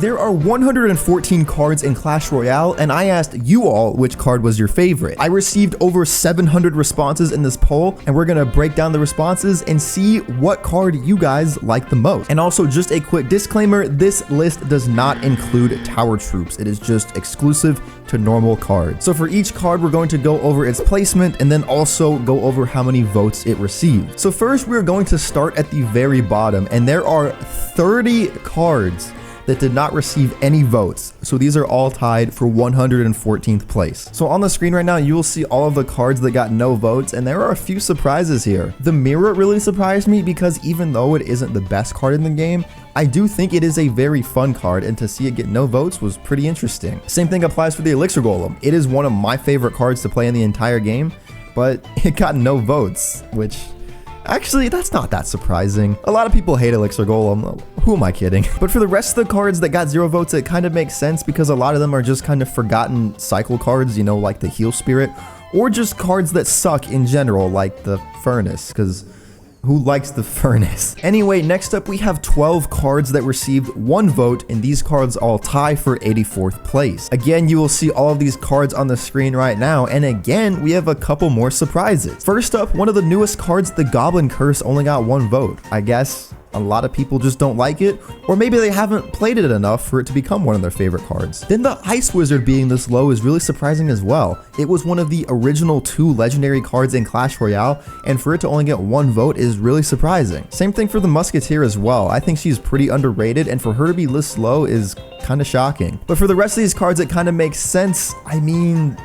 there are 114 cards in Clash Royale, and I asked you all which card was your favorite. I received over 700 responses in this poll, and we're gonna break down the responses and see what card you guys like the most. And also, just a quick disclaimer, this list does not include Tower Troops. It is just exclusive to normal cards. So for each card, we're going to go over its placement and then also go over how many votes it received. So first, we're going to start at the very bottom, and there are 30 cards that did not receive any votes. So these are all tied for 114th place. So on the screen right now, you will see all of the cards that got no votes, and there are a few surprises here. The mirror really surprised me because even though it isn't the best card in the game, I do think it is a very fun card, and to see it get no votes was pretty interesting. Same thing applies for the Elixir Golem. It is one of my favorite cards to play in the entire game, but it got no votes, which actually, that's not that surprising. A lot of people hate Elixir Golem. Who am I kidding? But for the rest of the cards that got 0 votes, it kind of makes sense because a lot of them are just kind of forgotten cycle cards, you know, like the Heal Spirit, or just cards that suck in general, like the Furnace, because who likes the Furnace? Anyway, next up we have 12 cards that received 1 vote, and these cards all tie for 84th place. Again, you will see all of these cards on the screen right now, and again, we have a couple more surprises. First up, one of the newest cards, the Goblin Curse, only got 1 vote. I guess a lot of people just don't like it, or maybe they haven't played it enough for it to become one of their favorite cards. Then the Ice Wizard being this low is really surprising as well. It was one of the original 2 legendary cards in Clash Royale, and for it to only get 1 vote is really surprising. Same thing for the Musketeer as well. I think she's pretty underrated, and for her to be this low is kind of shocking. But for the rest of these cards, it kind of makes sense. I mean,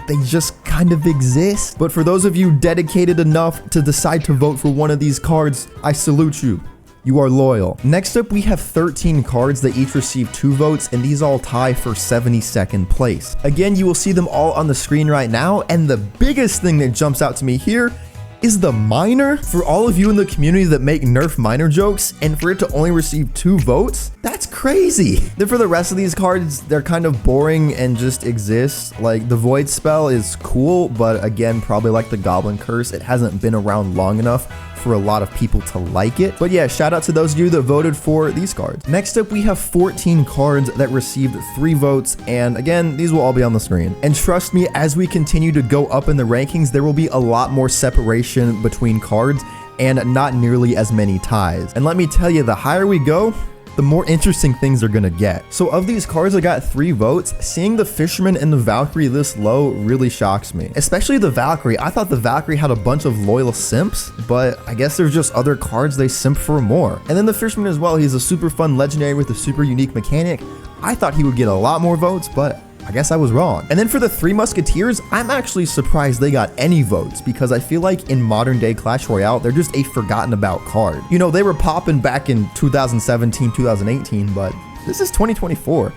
they just kind of exist. But for those of you dedicated enough to decide to vote for one of these cards, I salute you. You are loyal. Next up, we have 13 cards that each receive 2 votes, and these all tie for 72nd place. Again, you will see them all on the screen right now, and the biggest thing that jumps out to me here is the Miner. For all of you in the community that make Nerf Miner jokes, and for it to only receive 2 votes, that's crazy. Then for the rest of these cards, they're kind of boring and just exist. Like the Void Spell is cool, but again, probably like the Goblin Curse, it hasn't been around long enough for a lot of people to like it. But yeah, shout out to those of you that voted for these cards. Next up, we have 14 cards that received 3 votes, and again, these will all be on the screen. And trust me, as we continue to go up in the rankings, there will be a lot more separation between cards and not nearly as many ties. And let me tell you, the higher we go, the more interesting things are gonna get. So of these cards that got 3 votes, seeing the Fisherman and the Valkyrie this low really shocks me. Especially the Valkyrie. I thought the Valkyrie had a bunch of loyal simps, but I guess there's just other cards they simp for more. And then the Fisherman as well, he's a super fun legendary with a super unique mechanic. I thought he would get a lot more votes, but I guess I was wrong. And then for the 3 Musketeers, I'm actually surprised they got any votes because I feel like in modern day Clash Royale, they're just a forgotten about card. You know, they were popping back in 2017, 2018, but this is 2024.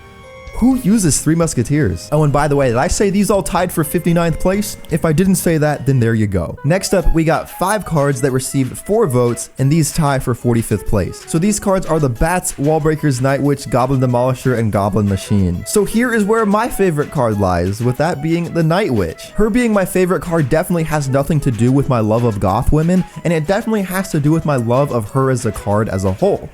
Who uses 3 Musketeers? Oh, and by the way, did I say these all tied for 59th place? If I didn't say that, then there you go. Next up, we got 5 cards that received 4 votes, and these tie for 45th place. So these cards are the Bats, Wallbreakers, Night Witch, Goblin Demolisher, and Goblin Machine. So here is where my favorite card lies, with that being the Night Witch. Her being my favorite card definitely has nothing to do with my love of goth women, and it definitely has to do with my love of her as a card as a whole.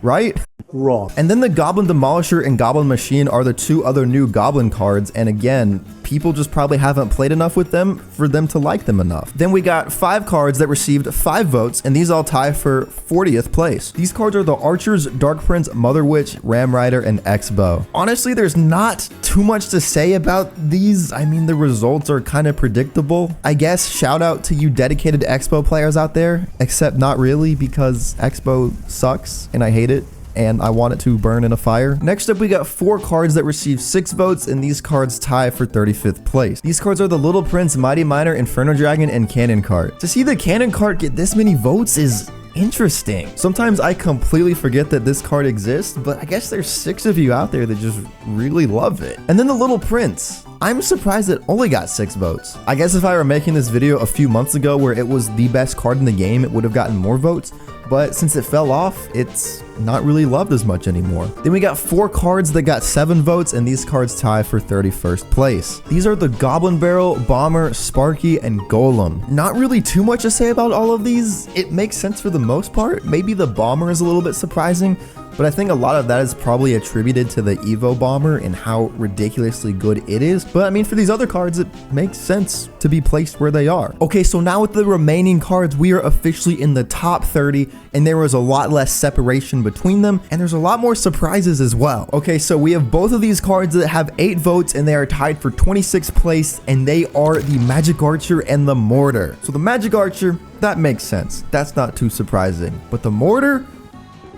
Right? Wrong. And then the Goblin Demolisher and Goblin Machine are the 2 other new Goblin cards, and again, people just probably haven't played enough with them for them to like them enough. Then we got 5 cards that received 5 votes, and these all tie for 40th place. These cards are the Archers, Dark Prince, Mother Witch, Ram Rider, and X-Bow. Honestly, there's not too much to say about these. I mean, the results are kind of predictable. I guess shout out to you dedicated X-Bow players out there, except not really because X-Bow sucks and I hate it, and I want it to burn in a fire. Next up, we got 4 cards that received 6 votes, and these cards tie for 35th place. These cards are the Little Prince, Mighty Miner, Inferno Dragon, and Cannon Cart. To see the Cannon Cart get this many votes is interesting. Sometimes I completely forget that this card exists, but I guess there's 6 of you out there that just really love it. And then the Little Prince. I'm surprised it only got 6 votes. I guess if I were making this video a few months ago where it was the best card in the game, it would have gotten more votes, but since it fell off, it's not really loved as much anymore. Then we got 4 cards that got 7 votes, and these cards tie for 31st place. These are the Goblin Barrel, Bomber, Sparky, and Golem. Not really too much to say about all of these. It makes sense for the most part. Maybe the Bomber is a little bit surprising, but I think a lot of that is probably attributed to the Evo Bomber and how ridiculously good it is. But I mean, for these other cards, it makes sense to be placed where they are. Okay, so now with the remaining cards, we are officially in the top 30, and there was a lot less separation between them, and there's a lot more surprises as well. Okay, so we have both of these cards that have 8 votes, and they are tied for 26th place, and they are the Magic Archer and the Mortar. So the Magic Archer, that makes sense. That's not too surprising. But the Mortar?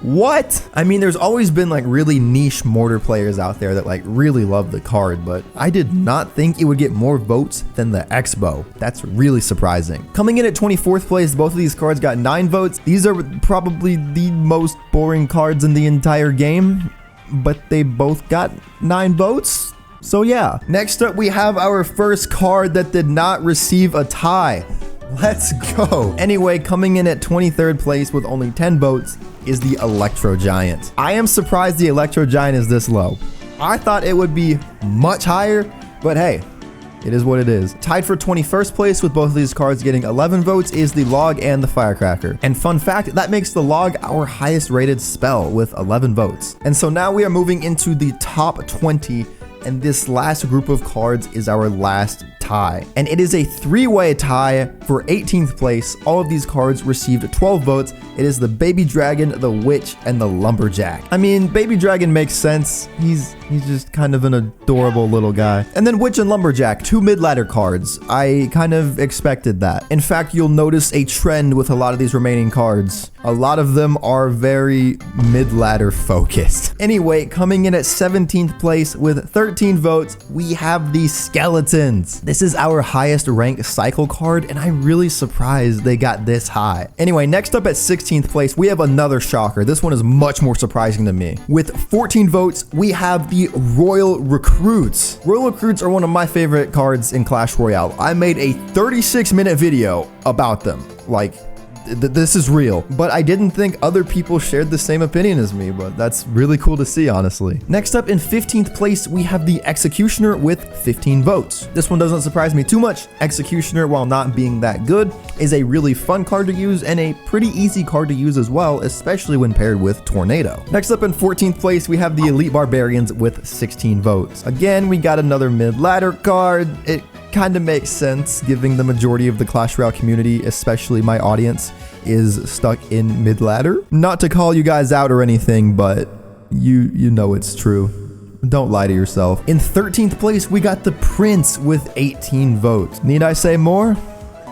What? I mean, there's always been like really niche Mortar players out there that like really love the card, but I did not think it would get more votes than the X-Bow. That's really surprising. Coming in at 24th place, both of these cards got 9 votes. These are probably the most boring cards in the entire game, but they both got 9 votes. So yeah. Next up, we have our first card that did not receive a tie. Let's go. Anyway, coming in at 23rd place with only 10 votes is the Electro Giant. I am surprised the Electro Giant is this low. I thought it would be much higher, but hey, it is what it is. Tied for 21st place with both of these cards getting 11 votes is the Log and the Firecracker. And fun fact, that makes the Log our highest rated spell with 11 votes. And so now we are moving into the top 20, and this last group of cards is our last tie. And it is a 3-way tie for 18th place. All of these cards received 12 votes. It is the Baby Dragon, the Witch, and the Lumberjack. I mean, Baby Dragon makes sense. He's just kind of an adorable little guy. And then Witch and Lumberjack, 2 mid-ladder cards. I kind of expected that. In fact, you'll notice a trend with a lot of these remaining cards. A lot of them are very mid-ladder focused. Anyway, coming in at 17th place with 13 votes, we have the Skeletons. This is our highest ranked cycle card, and I'm really surprised they got this high. Anyway, next up at 16th place, we have another shocker. This one is much more surprising to me. With 14 votes, we have the Royal Recruits. Royal Recruits are one of my favorite cards in Clash Royale. I made a 36-minute video about them. Like, this is real, but I didn't think other people shared the same opinion as me, but that's really cool to see, honestly. Next up in 15th place, we have the Executioner with 15 votes. This one doesn't surprise me too much. Executioner, while not being that good, is a really fun card to use and a pretty easy card to use as well, especially when paired with Tornado. Next up in 14th place, we have the Elite Barbarians with 16 votes. Again, we got another mid-ladder card. It kind of makes sense, given the majority of the Clash Royale community, especially my audience, is stuck in mid-ladder. Not to call you guys out or anything, but you know it's true. Don't lie to yourself. In 13th place, we got the Prince with 18 votes. Need I say more?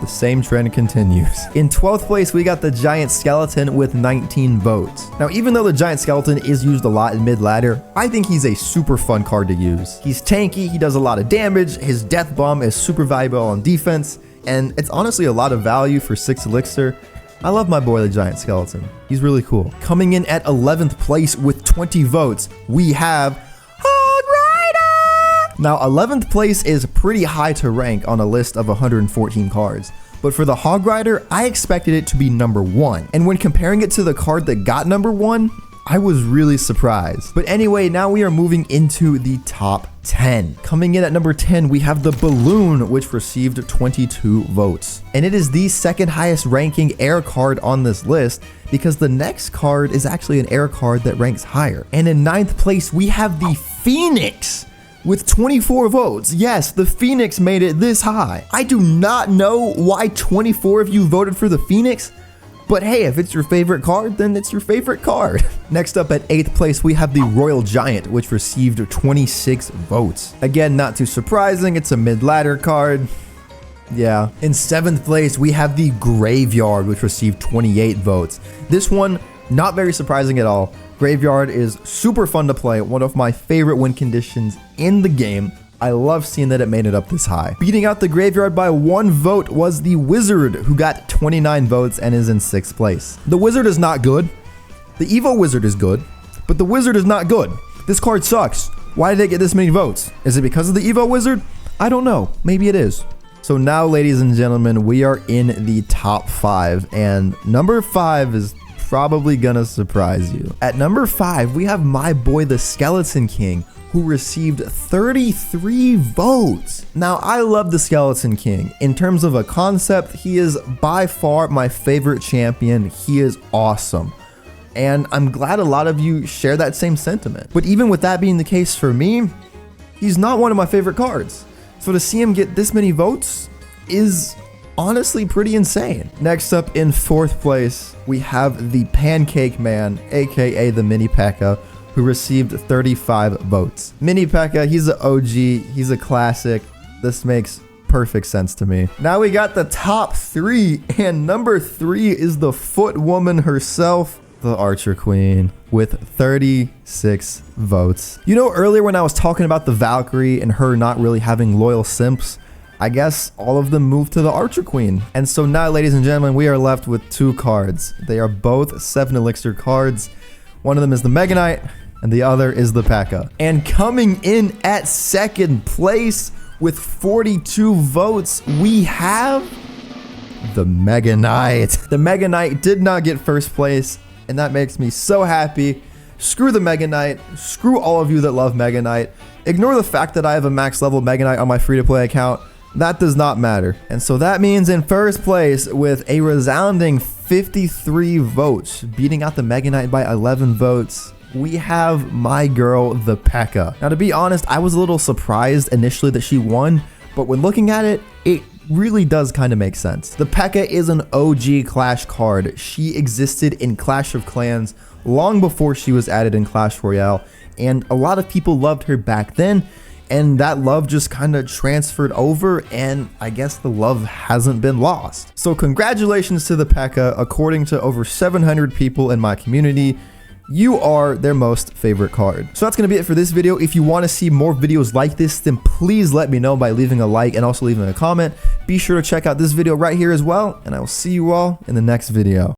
The same trend continues. In 12th place, we got the Giant Skeleton with 19 votes. Now, even though the Giant Skeleton is used a lot in mid-ladder, I think he's a super fun card to use. He's tanky, he does a lot of damage, his Death Bomb is super valuable on defense, and it's honestly a lot of value for 6 elixir. I love my boy, the Giant Skeleton. He's really cool. Coming in at 11th place with 20 votes, we have Now, 11th place is pretty high to rank on a list of 114 cards, but for the Hog Rider, I expected it to be number 1. And when comparing it to the card that got number 1, I was really surprised. But anyway, now we are moving into the top 10. Coming in at number 10, we have the Balloon, which received 22 votes. And it is the second highest ranking air card on this list, because the next card is actually an air card that ranks higher. And in 9th place, we have the Phoenix with 24 votes. Yes, the Phoenix made it this high. I do not know why 24 of you voted for the Phoenix, but hey, if it's your favorite card, then it's your favorite card. Next up at 8th place, we have the Royal Giant, which received 26 votes. Again, not too surprising, it's a mid-ladder card. Yeah. In 7th place, we have the Graveyard, which received 28 votes. This one, not very surprising at all. Graveyard is super fun to play, one of my favorite win conditions in the game. I love seeing that it made it up this high. Beating out the Graveyard by 1 vote was the Wizard, who got 29 votes and is in 6th place. The Wizard is not good. The Evo Wizard is good, but the Wizard is not good. This card sucks. Why did it get this many votes? Is it because of the Evo Wizard? I don't know. Maybe it is. So now, ladies and gentlemen, we are in the top 5, and number 5 is probably gonna surprise you. At number 5, we have my boy, the Skeleton King, who received 33 votes. Now, I love the Skeleton King. In terms of a concept, he is by far my favorite champion. He is awesome. And I'm glad a lot of you share that same sentiment. But even with that being the case for me, he's not one of my favorite cards. So to see him get this many votes is honestly pretty insane. Next up in 4th place, we have the Pancake Man, aka the Mini P.E.K.K.A, who received 35 votes. Mini P.E.K.K.A, he's an OG, he's a classic. This makes perfect sense to me. Now we got the top 3, and number 3 is the Foot Woman herself, the Archer Queen, with 36 votes. You know, earlier when I was talking about the Valkyrie and her not really having loyal simps, I guess all of them moved to the Archer Queen. And so now, ladies and gentlemen, we are left with 2 cards. They are both 7 elixir cards. One of them is the Mega Knight, and the other is the P.E.K.K.A. And coming in at 2nd place with 42 votes, we have the Mega Knight. The Mega Knight did not get 1st place, and that makes me so happy. Screw the Mega Knight. Screw all of you that love Mega Knight. Ignore the fact that I have a max level Mega Knight on my free-to-play account. That does not matter. And so that means in 1st place with a resounding 53 votes, beating out the Mega Knight by 11 votes, we have my girl, the P.E.K.K.A. Now, to be honest, I was a little surprised initially that she won, but when looking at it, it really does kind of make sense. The P.E.K.K.A is an OG Clash card. She existed in Clash of Clans long before she was added in Clash Royale, and a lot of people loved her back then, and that love just kind of transferred over, and I guess the love hasn't been lost. So congratulations to the P.E.K.K.A. According to over 700 people in my community, you are their most favorite card. So that's going to be it for this video. If you want to see more videos like this, then please let me know by leaving a like and also leaving a comment. Be sure to check out this video right here as well, and I will see you all in the next video.